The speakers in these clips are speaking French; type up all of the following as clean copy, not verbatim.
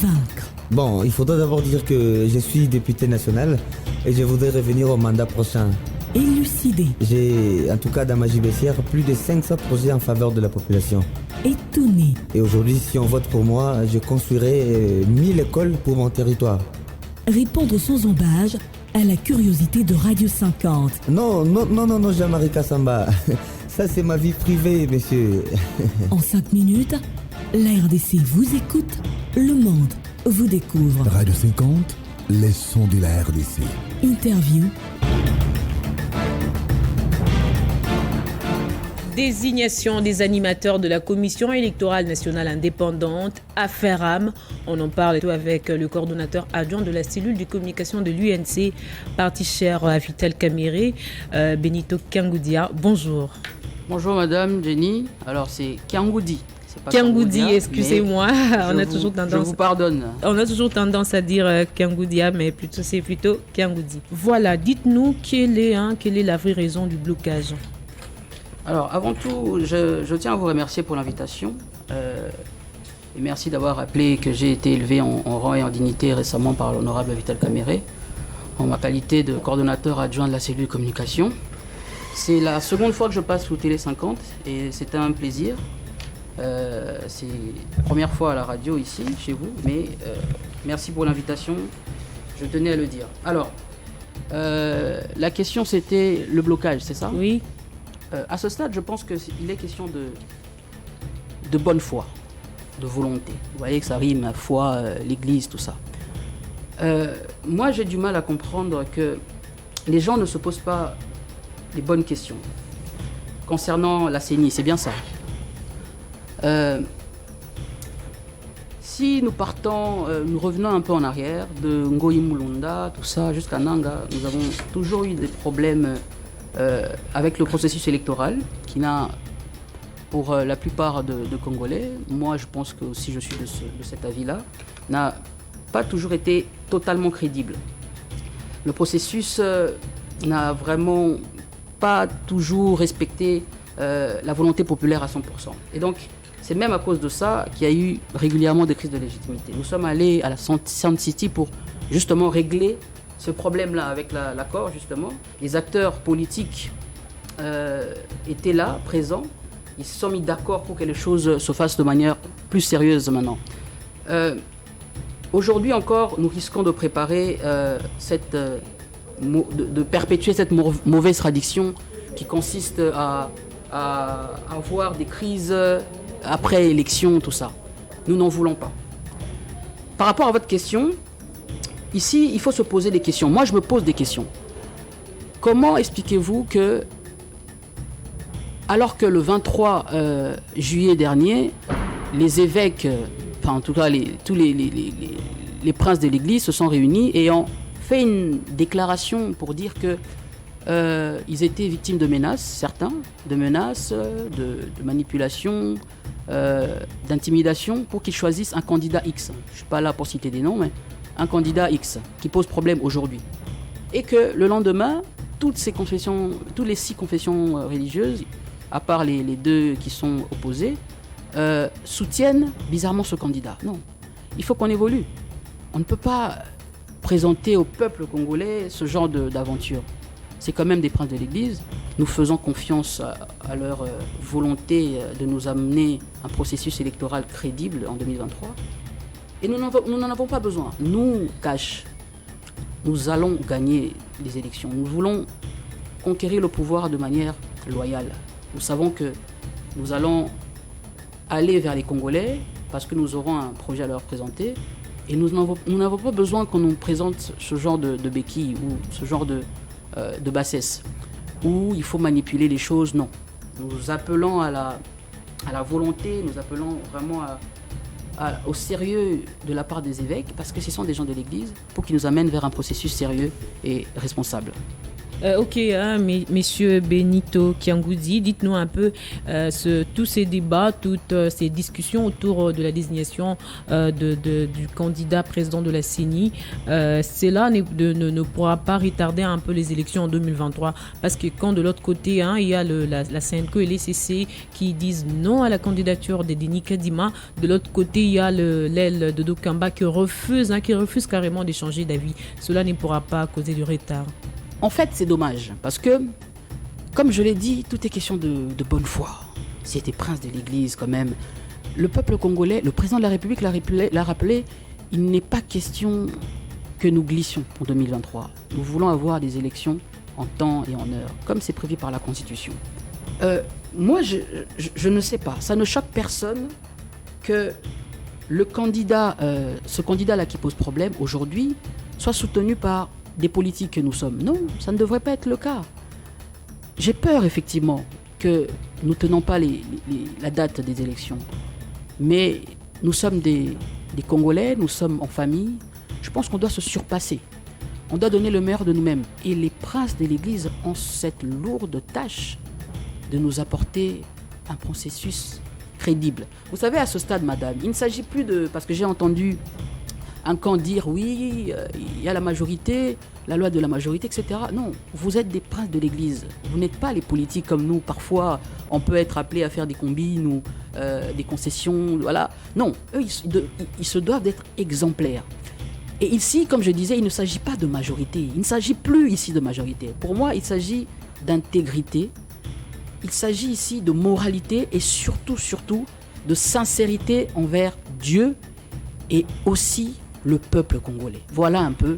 convaincre. Bon, il faudra d'abord dire que je suis député national et je voudrais revenir au mandat prochain. Élucider. J'ai, en tout cas dans ma gibecière, plus de 500 projets en faveur de la population. Étonner. Et aujourd'hui, si on vote pour moi, je construirai 1000 écoles pour mon territoire. Répondre sans embâge à la curiosité de Radio 50. Non, Jean-Marie Kassamba. Ça, c'est ma vie privée, monsieur. En 5 minutes, la RDC vous écoute, le monde vous découvre. Radio 50, les sons de la RDC. Interview. Désignation des animateurs de la Commission électorale nationale indépendante, AFERAM. On en parle avec le coordonnateur adjoint de la cellule de communication de l'UNC, parti cher à Vital Kamerhe, Benito Kiangoudia. Bonjour. Bonjour Madame Jenny. Alors c'est Kiangoudi. Kiangoudi, excusez-moi. Je vous pardonne. On a toujours tendance à dire Kiangoudia, mais c'est plutôt Kiangoudi. Voilà, dites-nous quelle est la vraie raison du blocage. Alors, avant tout, je tiens à vous remercier pour l'invitation. Et merci d'avoir rappelé que j'ai été élevé en rang et en dignité récemment par l'honorable Vital Kamerhe, en ma qualité de coordonnateur adjoint de la cellule communication. C'est la seconde fois que je passe sous Télé 50 et c'est un plaisir. C'est la première fois à la radio ici, chez vous, mais merci pour l'invitation. Je tenais à le dire. Alors, la question c'était le blocage, c'est ça ? Oui. À ce stade, je pense qu'il est question de bonne foi, de volonté. Vous voyez que ça rime, foi, l'église, tout ça. Moi, j'ai du mal à comprendre que les gens ne se posent pas les bonnes questions. Concernant la CENI, c'est bien ça. Si nous partons, nous revenons un peu en arrière, de Ngoï Mulunda, tout ça, jusqu'à Nanga, nous avons toujours eu des problèmes avec le processus électoral qui n'a, pour la plupart de Congolais, moi je pense que aussi je suis de cet avis-là, n'a pas toujours été totalement crédible. Le processus n'a vraiment pas toujours respecté la volonté populaire à 100%. Et donc c'est même à cause de ça qu'il y a eu régulièrement des crises de légitimité. Nous sommes allés à la Sound City pour justement régler ce problème-là avec l'accord, justement. Les acteurs politiques étaient là, présents. Ils se sont mis d'accord pour que les choses se fassent de manière plus sérieuse maintenant. Aujourd'hui encore, nous risquons de préparer de perpétuer cette mauvaise tradition qui consiste à avoir des crises après élection, tout ça. Nous n'en voulons pas. Par rapport à votre question, ici, il faut se poser des questions. Moi, je me pose des questions. Comment expliquez-vous que, alors que le 23 juillet dernier, les évêques, enfin en tout cas tous les princes de l'Église se sont réunis et ont fait une déclaration pour dire que ils étaient victimes de menaces, certains, de menaces, de manipulation, d'intimidation, pour qu'ils choisissent un candidat X. Je ne suis pas là pour citer des noms, mais un candidat X qui pose problème aujourd'hui. Et que le lendemain, toutes les 6 confessions religieuses, à part les 2 qui sont opposées, soutiennent bizarrement ce candidat. Non, il faut qu'on évolue. On ne peut pas présenter au peuple congolais ce genre d'aventure. C'est quand même des princes de l'Église. Nous faisons confiance à leur volonté de nous amener un processus électoral crédible en 2023. Et nous n'en avons pas besoin. Nous, Cash, nous allons gagner les élections. Nous voulons conquérir le pouvoir de manière loyale. Nous savons que nous allons aller vers les Congolais parce que nous aurons un projet à leur présenter. Et nous n'avons pas besoin qu'on nous présente ce genre de béquilles ou ce genre de bassesse où il faut manipuler les choses. Non. Nous appelons à la volonté, nous appelons vraiment au sérieux de la part des évêques parce que ce sont des gens de l'Église pour qu'ils nous amènent vers un processus sérieux et responsable. Ok, messieurs Benito Kiangoudi, dites-nous un peu tous ces débats, toutes ces discussions autour de la désignation du candidat président de la CENI. Cela ne pourra pas retarder un peu les élections en 2023 parce que quand de l'autre côté, il y a la CNCO et les CC qui disent non à la candidature de Denis Kadima, de l'autre côté, il y a l'aile de Dokamba qui refuse carrément d'échanger d'avis. Cela ne pourra pas causer du retard. En fait, c'est dommage, parce que, comme je l'ai dit, tout est question de bonne foi. C'était prince de l'Église quand même. Le peuple congolais, le président de la République l'a rappelé, il n'est pas question que nous glissions en 2023. Nous voulons avoir des élections en temps et en heure, comme c'est prévu par la Constitution. Moi, je ne sais pas, ça ne choque personne que ce candidat-là qui pose problème aujourd'hui soit soutenu par des politiques que nous sommes. Non, ça ne devrait pas être le cas. J'ai peur effectivement que nous ne tenons pas la date des élections. Mais nous sommes des Congolais, nous sommes en famille. Je pense qu'on doit se surpasser. On doit donner le meilleur de nous-mêmes. Et les princes de l'Église ont cette lourde tâche de nous apporter un processus crédible. Vous savez, à ce stade, madame, il ne s'agit plus de... Parce que j'ai entendu un camp dire oui, il y a la majorité, la loi de la majorité, etc. Non, vous êtes des princes de l'Église. Vous n'êtes pas les politiques comme nous. Parfois, on peut être appelé à faire des combines ou des concessions. Voilà. Non, eux, ils se doivent d'être exemplaires. Et ici, comme je disais, il ne s'agit pas de majorité. Il ne s'agit plus ici de majorité. Pour moi, il s'agit d'intégrité. Il s'agit ici de moralité et surtout de sincérité envers Dieu et aussi le peuple congolais. Voilà un peu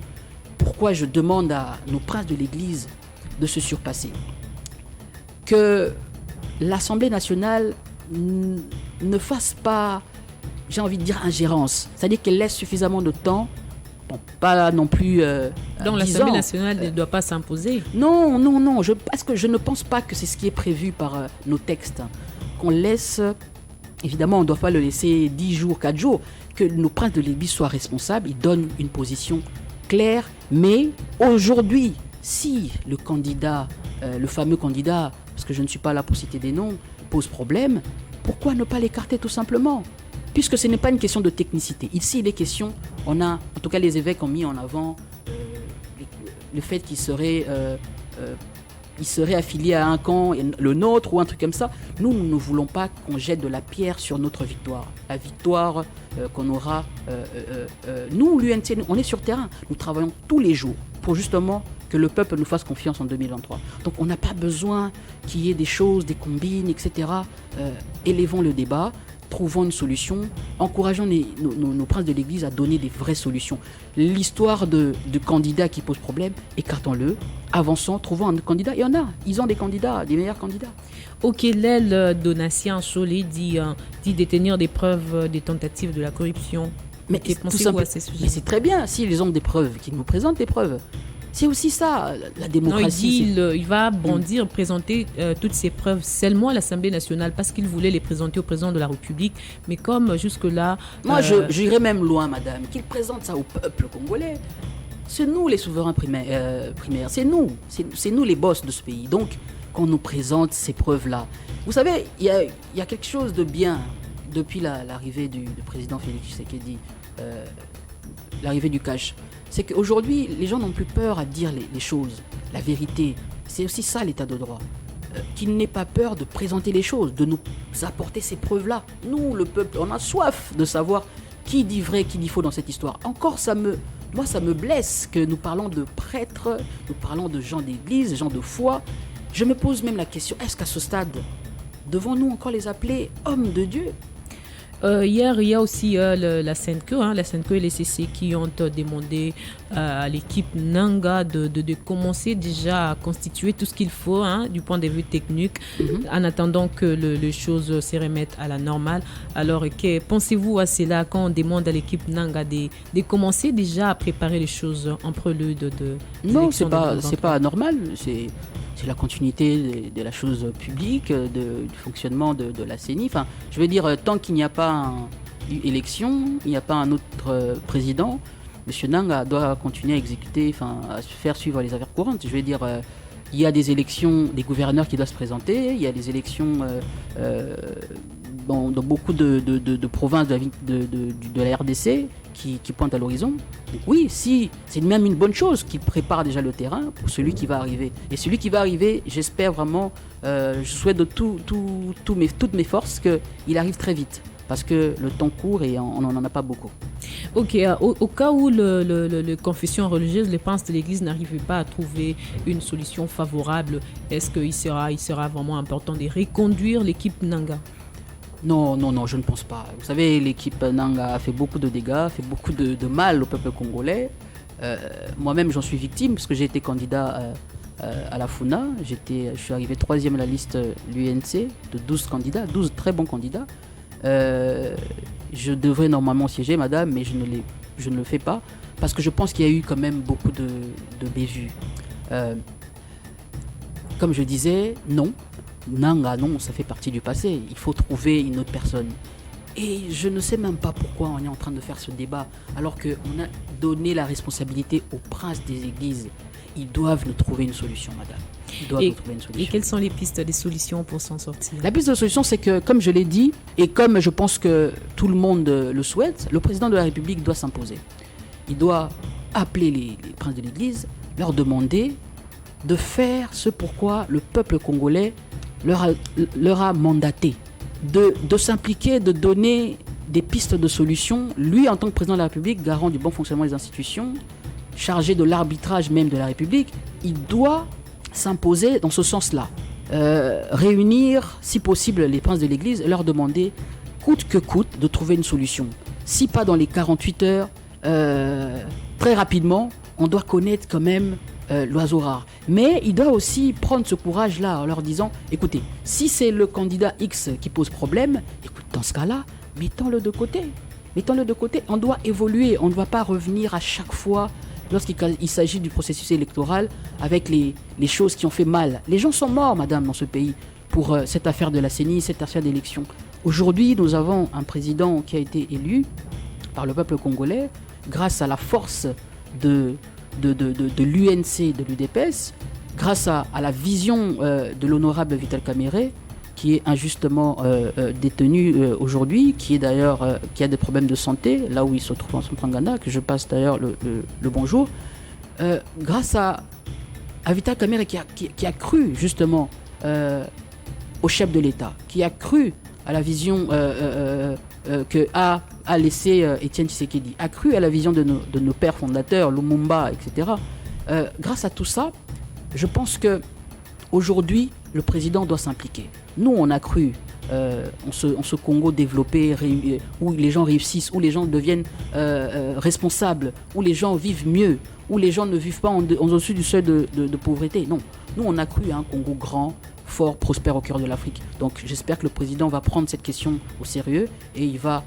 pourquoi je demande à nos princes de l'Église de se surpasser. Que l'Assemblée nationale ne fasse pas, j'ai envie de dire, ingérence. C'est-à-dire qu'elle laisse suffisamment de temps, bon, pas non plus donc l'Assemblée nationale ne doit pas s'imposer. Non. Parce que je ne pense pas que c'est ce qui est prévu par nos textes. Qu'on laisse, évidemment, on ne doit pas le laisser 10 jours, 4 jours, que nos princes de l'Église soient responsables, ils donnent une position claire. Mais aujourd'hui, si le candidat, le fameux candidat, parce que je ne suis pas là pour citer des noms, pose problème, pourquoi ne pas l'écarter tout simplement ? Puisque ce n'est pas une question de technicité. Ici, il est question, en tout cas les évêques ont mis en avant le fait qu'il serait affilié à un camp, le nôtre ou un truc comme ça. Nous ne voulons pas qu'on jette de la pierre sur notre victoire. La victoire qu'on aura. Nous, l'UNC, on est sur terrain. Nous travaillons tous les jours pour justement que le peuple nous fasse confiance en 2023. Donc on n'a pas besoin qu'il y ait des choses, des combines, etc. Élevons le débat. Trouvons une solution, encourageons nos princes de l'Église à donner des vraies solutions. L'histoire de candidats qui posent problème, écartons-le, avançons, trouvons un candidat. Il y en a, ils ont des candidats, des meilleurs candidats. Ok, l'aile Donatien Cholé dit détenir des preuves des tentatives de la corruption. Mais pensez-vous à ces sujets ? Mais c'est très bien, s'ils ont des preuves, qu'ils nous présentent des preuves. C'est aussi ça, la démocratie. Non, il va bondir, présenter toutes ces preuves seulement à l'Assemblée nationale parce qu'il voulait les présenter au président de la République. Mais comme jusque-là... Moi, j'irais même loin, madame, qu'il présente ça au peuple congolais. C'est nous les souverains primaires, c'est nous les boss de ce pays. Donc, qu'on nous présente ces preuves-là. Vous savez, il y a quelque chose de bien depuis l'arrivée du président Félix Tshisekedi, l'arrivée du cash. C'est qu'aujourd'hui, les gens n'ont plus peur à dire les choses, la vérité. C'est aussi ça l'état de droit. Qu'il n'ait pas peur de présenter les choses, de nous apporter ces preuves-là. Nous, le peuple, on a soif de savoir qui dit vrai, qui dit faux dans cette histoire. Encore, ça me blesse que nous parlons de prêtres, nous parlons de gens d'église, de gens de foi. Je me pose même la question, est-ce qu'à ce stade, devons-nous encore les appeler hommes de Dieu ? Hier, il y a aussi la CNCO et les CC qui ont demandé à l'équipe Nanga de commencer déjà à constituer tout ce qu'il faut du point de vue technique en attendant que les choses se remettent à la normale. Alors, pensez-vous à cela quand on demande à l'équipe Nanga de commencer déjà à préparer les choses en prélude de Non, c'est pas normal. C'est la continuité de la chose publique, du fonctionnement de la CENI. Enfin, je veux dire, tant qu'il n'y a pas une élection, il n'y a pas un autre président, M. Nanga doit continuer à exécuter, à faire suivre les affaires courantes. Je veux dire, il y a des élections des gouverneurs qui doivent se présenter, il y a des élections dans beaucoup de provinces de la RDC qui pointent à l'horizon. Donc oui, si, c'est même une bonne chose qui prépare déjà le terrain pour celui qui va arriver. Et celui qui va arriver, j'espère vraiment, je souhaite de toutes mes forces qu'il arrive très vite. Parce que le temps court et on n'en a pas beaucoup. Ok, au cas où les confessions religieuses, les princes de l'Église n'arrivent pas à trouver une solution favorable, est-ce qu'il sera vraiment important de reconduire l'équipe Nanga? Non, je ne pense pas. Vous savez, l'équipe Nanga a fait beaucoup de dégâts, fait beaucoup de mal au peuple congolais. Moi-même, j'en suis victime parce que j'ai été candidat à la FUNA. Je suis arrivé 3e à la liste l'UNC de 12 candidats, 12 très bons candidats. Je devrais normalement siéger, madame, mais je ne le fais pas parce que je pense qu'il y a eu quand même beaucoup de bévues. Comme je disais, non. Nanga, non, ça fait partie du passé. Il faut trouver une autre personne. Et je ne sais même pas pourquoi on est en train de faire ce débat alors qu'on a donné la responsabilité aux princes des églises. Ils doivent nous trouver une solution, madame. Et quelles sont les pistes des solutions pour s'en sortir? La piste de solution, c'est que, comme je l'ai dit, et comme je pense que tout le monde le souhaite, le président de la République doit s'imposer. Il doit appeler les princes de l'Église, leur demander de faire ce pourquoi le peuple congolais leur a mandaté. De s'impliquer, de donner des pistes de solutions. Lui, en tant que président de la République, garant du bon fonctionnement des institutions, chargé de l'arbitrage même de la République, il doit s'imposer dans ce sens-là. Réunir, si possible, les princes de l'Église et leur demander, coûte que coûte, de trouver une solution. Si pas dans les 48 heures, très rapidement, on doit connaître quand même l'oiseau rare. Mais il doit aussi prendre ce courage-là en leur disant, écoutez, si c'est le candidat X qui pose problème, écoute, dans ce cas-là, mettons-le de côté. On doit évoluer, on ne va pas revenir à chaque fois lorsqu'il s'agit du processus électoral avec les choses qui ont fait mal. Les gens sont morts, madame, dans ce pays pour cette affaire de la CENI, cette affaire d'élection. Aujourd'hui, nous avons un président qui a été élu par le peuple congolais grâce à la force de l'UNC, de l'UDPS, grâce à la vision de l'honorable Vital Kamerhe, qui est injustement détenu aujourd'hui, qui a des problèmes de santé, là où il se trouve en Centrangana, que je passe d'ailleurs le bonjour, grâce à Vital Kamerhe qui a cru justement au chef de l'État, qui a cru à la vision que a laissé Étienne Tshisekedi, a cru à la vision de nos pères fondateurs, Lumumba, etc. Grâce à tout ça, je pense que aujourd'hui, le président doit s'impliquer. Nous, on a cru en ce Congo développé, où les gens réussissent, où les gens deviennent responsables, où les gens vivent mieux, où les gens ne vivent pas en dessous du seuil de pauvreté. Non, nous, on a cru à un Congo grand, fort, prospère au cœur de l'Afrique. Donc j'espère que le président va prendre cette question au sérieux et il va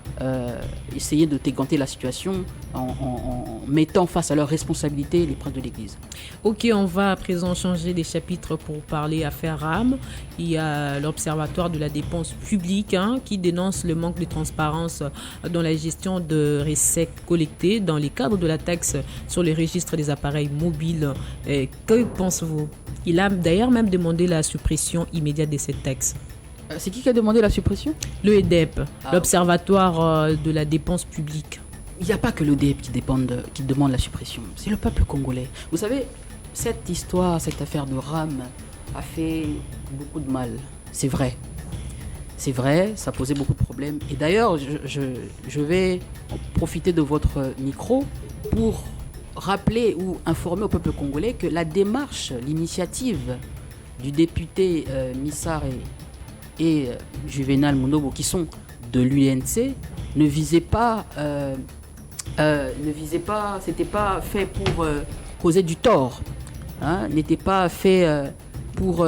essayer de déganter la situation en mettant face à leurs responsabilités les princes de l'Église. Ok, on va à présent changer les chapitres pour parler affaire RAM. Il y a l'Observatoire de la dépense publique qui dénonce le manque de transparence dans la gestion de recettes collectées dans le cadre de la taxe sur les registres des appareils mobiles. Que pensez-vous? Il a d'ailleurs même demandé la suppression immédiate de cette taxe. C'est qui a demandé la suppression? Le EDEP, l'Observatoire de la dépense publique. Il n'y a pas que l'EDEP qui demande la suppression, c'est le peuple congolais. Vous savez, cette histoire, cette affaire de RAM a fait beaucoup de mal. C'est vrai. C'est vrai, ça posait beaucoup de problèmes. Et d'ailleurs, je vais profiter de votre micro pour rappeler ou informer au peuple congolais que la démarche, l'initiative du député Missar et Juvenal Munobo, qui sont de l'UNC, ne visait pas, c'était pas fait pour causer du tort, n'était pas fait pour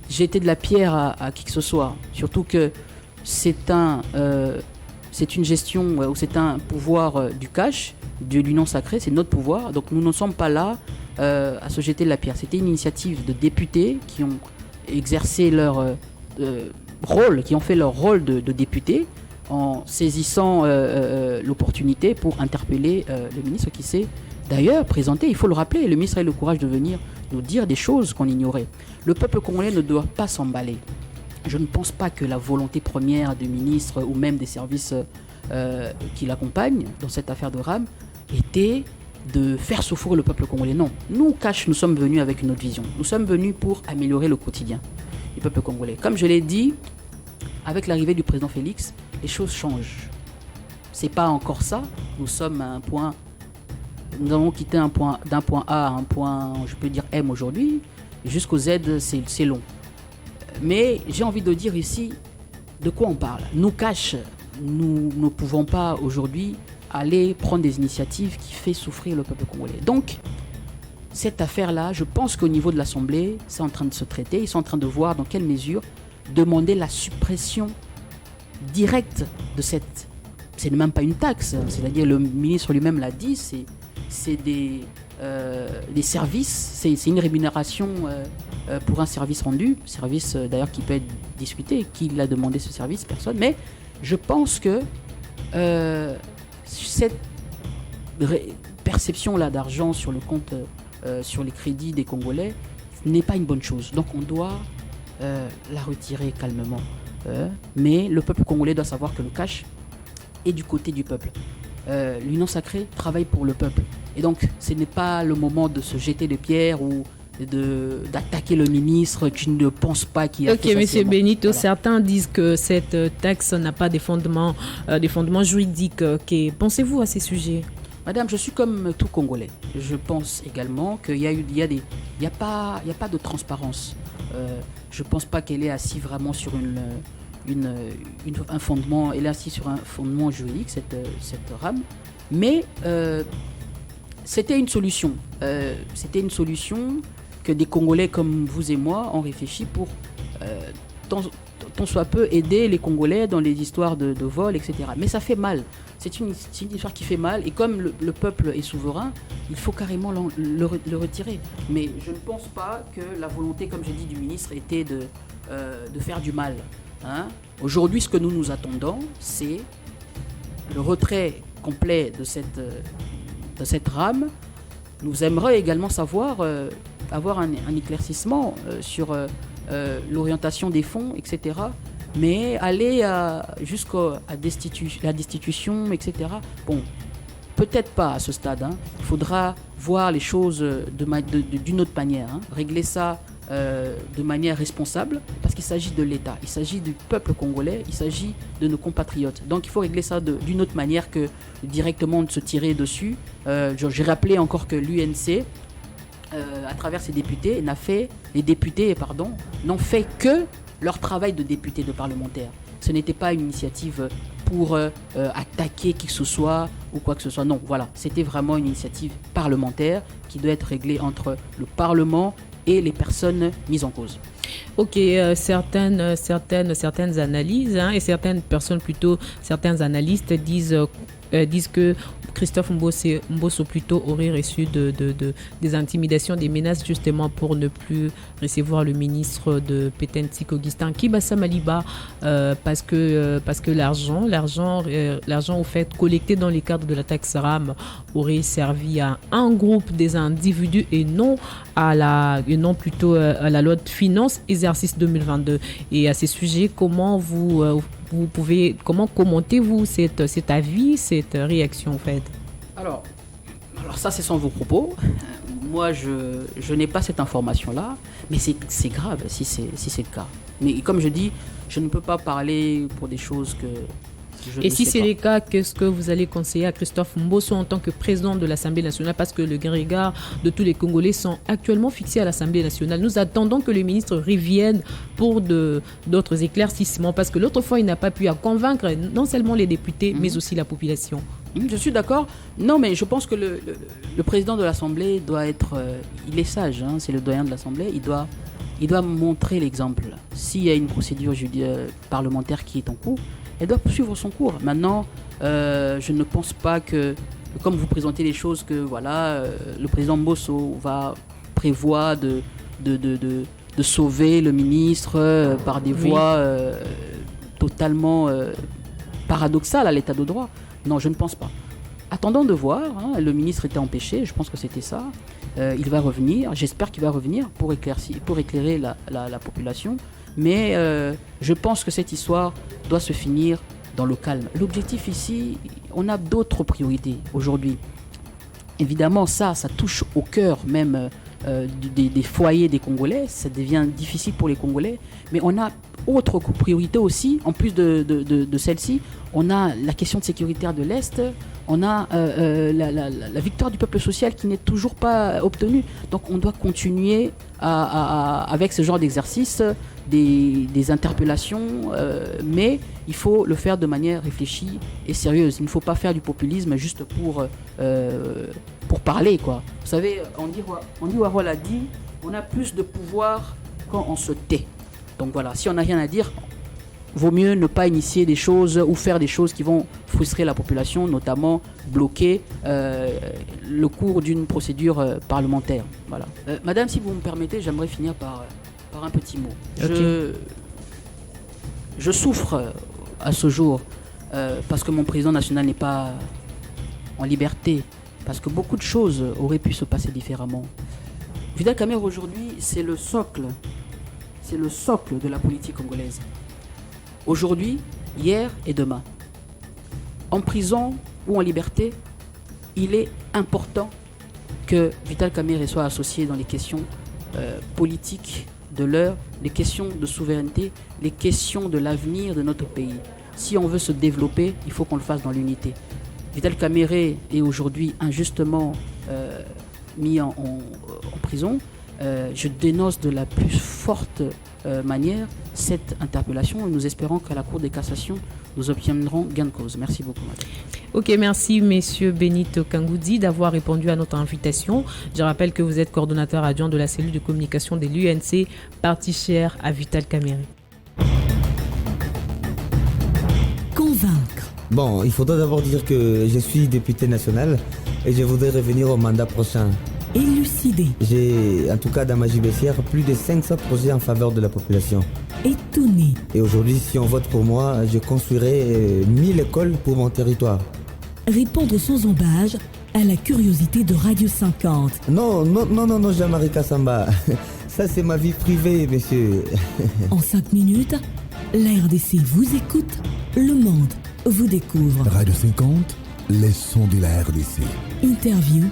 jeter de la pierre à qui que ce soit. Surtout que c'est une gestion ou c'est un pouvoir du cash, de l'union sacrée, c'est notre pouvoir. Donc nous ne sommes pas là à se jeter de la pierre. C'était une initiative de députés qui ont exercé leur rôle, qui ont fait leur rôle de députés en saisissant l'opportunité pour interpeller le ministre qui s'est d'ailleurs présenté, il faut le rappeler, le ministre a eu le courage de venir nous dire des choses qu'on ignorait. Le peuple congolais ne doit pas s'emballer. Je ne pense pas que la volonté première du ministre ou même des services qui l'accompagnent dans cette affaire de RAM était de faire souffrir le peuple congolais. Non, nous, Cash, nous sommes venus avec une autre vision. Nous sommes venus pour améliorer le quotidien du peuple congolais. Comme je l'ai dit, avec l'arrivée du président Félix, les choses changent. C'est pas encore ça. Nous sommes à un point. Nous avons quitté d'un point A à un point, je peux dire M aujourd'hui, jusqu'au Z, c'est long. Mais j'ai envie de dire ici de quoi on parle. Nous, Cash, nous ne pouvons pas aujourd'hui aller prendre des initiatives qui font souffrir le peuple congolais. Donc, cette affaire-là, je pense qu'au niveau de l'Assemblée, c'est en train de se traiter. Ils sont en train de voir dans quelle mesure demander la suppression directe de cette... C'est même pas une taxe, c'est-à-dire le ministre lui-même l'a dit, c'est des services, c'est une rémunération pour un service rendu, service d'ailleurs qui peut être discuté, qui l'a demandé ce service, personne, mais je pense que cette perception-là d'argent sur le compte, sur les crédits des Congolais, n'est pas une bonne chose. Donc on doit la retirer calmement. Mais le peuple congolais doit savoir que le cash est du côté du peuple. L'Union sacrée travaille pour le peuple. Et donc ce n'est pas le moment de se jeter des pierres ou d'attaquer le ministre qui ne pense pas qu'il a fait ça. Ok, monsieur Benito, voilà. Certains disent que cette taxe n'a pas des fondements juridiques. Pensez-vous à ces sujets? Madame, je suis comme tout Congolais. Je pense également qu'il y a pas de transparence. Je ne pense pas qu'elle est assise vraiment sur un fondement. Elle est assise sur un fondement juridique, cette rame. Mais c'était une solution. C'était une solution que des Congolais comme vous et moi ont réfléchi pour tant soit peu aider les Congolais dans les histoires de vol, etc. Mais ça fait mal. C'est une histoire qui fait mal. Et comme le peuple est souverain, il faut carrément le retirer. Mais je ne pense pas que la volonté, comme j'ai dit, du ministre était de faire du mal. Hein. Aujourd'hui, ce que nous attendons, c'est le retrait complet de cette rame. Nous aimerions également savoir, avoir un éclaircissement sur l'orientation des fonds, etc. Mais aller jusqu'à la destitution, etc. Bon, peut-être pas à ce stade. Hein. Il faudra voir les choses d'une autre manière. Hein. Régler ça de manière responsable, parce qu'il s'agit de l'État, il s'agit du peuple congolais, il s'agit de nos compatriotes. Donc il faut régler ça d'une autre manière que directement de se tirer dessus. J'ai rappelé encore que l'UNC, à travers ses députés, n'ont fait que leur travail de député, de parlementaire. Ce n'était pas une initiative pour attaquer qui que ce soit ou quoi que ce soit. Non, voilà, c'était vraiment une initiative parlementaire qui doit être réglée entre le Parlement et les personnes mises en cause. Ok, certaines analyses et certaines personnes plutôt, certains analystes disent que Christophe Mbosso plutôt aurait reçu des intimidations, des menaces justement pour ne plus recevoir le ministre de Pétentique Augustin Kibassa Maliba parce que l'argent au fait collecté dans le cadre de la taxe RAM aurait servi à un groupe des individus et non plutôt à la loi de finances exercice 2022. Et à ces sujets, comment comment commentez-vous cet avis, cette réaction en fait? Alors ça, ce sont vos propos. Moi, je n'ai pas cette information-là, mais c'est grave si c'est le cas. Mais comme je dis, je ne peux pas parler pour des choses que je ne sais pas. Et si c'est le cas, qu'est-ce que vous allez conseiller à Christophe Mbosso en tant que président de l'Assemblée nationale? Parce que le regard de tous les Congolais sont actuellement fixés à l'Assemblée nationale. Nous attendons que le ministre revienne pour d'autres éclaircissements, parce que l'autre fois, il n'a pas pu convaincre non seulement les députés, mais aussi la population. Je suis d'accord. Non, mais je pense que le président de l'Assemblée doit être... il est sage, hein, c'est le doyen de l'Assemblée. Il doit montrer l'exemple. S'il y a une procédure parlementaire qui est en cours, elle doit suivre son cours. Maintenant, je ne pense pas que, comme vous présentez les choses, que voilà, le président Mbosso prévoit de sauver le ministre par des voies totalement paradoxales à l'état de droit. Non, je ne pense pas. attendons de voir. Hein. Le ministre était empêché, je pense que c'était ça. Il va revenir, j'espère qu'il va revenir pour éclairer la population. Mais je pense que cette histoire doit se finir dans le calme. L'objectif ici, on a d'autres priorités aujourd'hui. Évidemment, ça touche au cœur même des foyers des Congolais. Ça devient difficile pour les Congolais. Mais on a autre priorité aussi, en plus de celle-ci. On a la question sécuritaire de l'Est. On a la victoire du peuple social qui n'est toujours pas obtenue. Donc on doit continuer avec ce genre d'exercice, des interpellations, mais il faut le faire de manière réfléchie et sérieuse. Il ne faut pas faire du populisme juste pour parler, quoi. Vous savez, Andy Warhol a dit, on a plus de pouvoir quand on se tait. Donc voilà, si on n'a rien à dire, vaut mieux ne pas initier des choses ou faire des choses qui vont frustrer la population, notamment bloquer le cours d'une procédure parlementaire. Voilà. Madame, si vous me permettez, j'aimerais finir par un petit mot. Okay. Je souffre à ce jour parce que mon président national n'est pas en liberté, parce que beaucoup de choses auraient pu se passer différemment. Vital Kamerhe aujourd'hui, c'est le socle de la politique congolaise. Aujourd'hui, hier et demain. En prison ou en liberté, il est important que Vital Kamerhe soit associé dans les questions politiques de l'heure, les questions de souveraineté, les questions de l'avenir de notre pays. Si on veut se développer, il faut qu'on le fasse dans l'unité. Vital Kamerhe est aujourd'hui injustement mis en prison. Je dénonce de la plus forte manière cette interpellation et nous espérons qu'à la Cour de cassation, nous obtiendrons gain de cause. Merci beaucoup, madame. Ok, merci, messieurs Benito Kangoudzi, d'avoir répondu à notre invitation. Je rappelle que vous êtes coordonnateur adjoint de la cellule de communication de l'UNC, parti cher à Vital Kamerhe. Convaincre. Bon, il faudra d'abord dire que je suis député national et je voudrais revenir au mandat prochain. Élucider. J'ai, en tout cas dans ma gibecière, plus de 500 projets en faveur de la population. Étonner. Et aujourd'hui, si on vote pour moi, je construirai 1000 écoles pour mon territoire. Répondre sans embâge à la curiosité de Radio 50. Non, Jean-Marie Kassamba. Ça, c'est ma vie privée, monsieur. En 5 minutes, la RDC vous écoute, le monde vous découvre. Radio 50, les sons de la RDC. Interview,